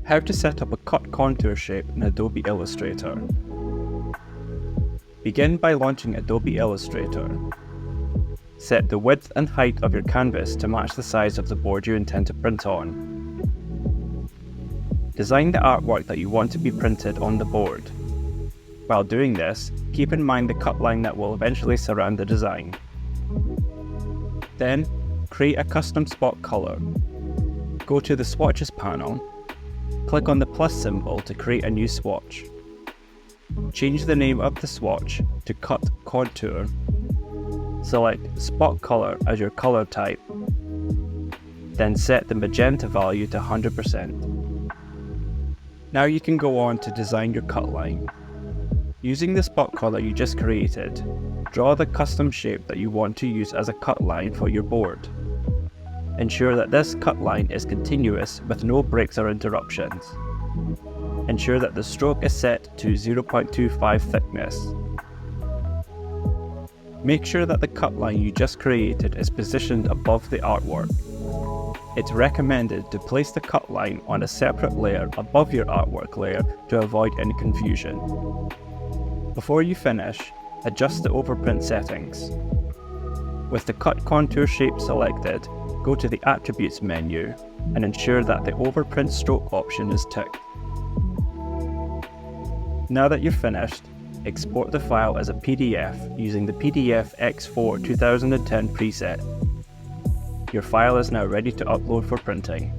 How to set up a cut contour shape in Adobe Illustrator. Begin by launching Adobe Illustrator. Set the width and height of your canvas to match the size of the board you intend to print on. Design the artwork that you want to be printed on the board. While doing this, keep in mind the cut line that will eventually surround the design. Then, create a custom spot color. Go to the Swatches panel. Click on the plus symbol to create a new swatch. Change the name of the swatch to Cut Contour. Select Spot Color as your color type. Then set the magenta value to 100%. Now you can go on to design your cut line. Using the spot color you just created, draw the custom shape that you want to use as a cut line for your board. Ensure that this cut line is continuous with no breaks or interruptions. Ensure that the stroke is set to 0.25 thickness. Make sure that the cut line you just created is positioned above the artwork. It's recommended to place the cut line on a separate layer above your artwork layer to avoid any confusion. Before you finish, adjust the overprint settings. With the cut contour shape selected, go to the Attributes menu and ensure that the Overprint Stroke option is ticked. Now that you're finished, export the file as a PDF using the PDF X4 2010 preset. Your file is now ready to upload for printing.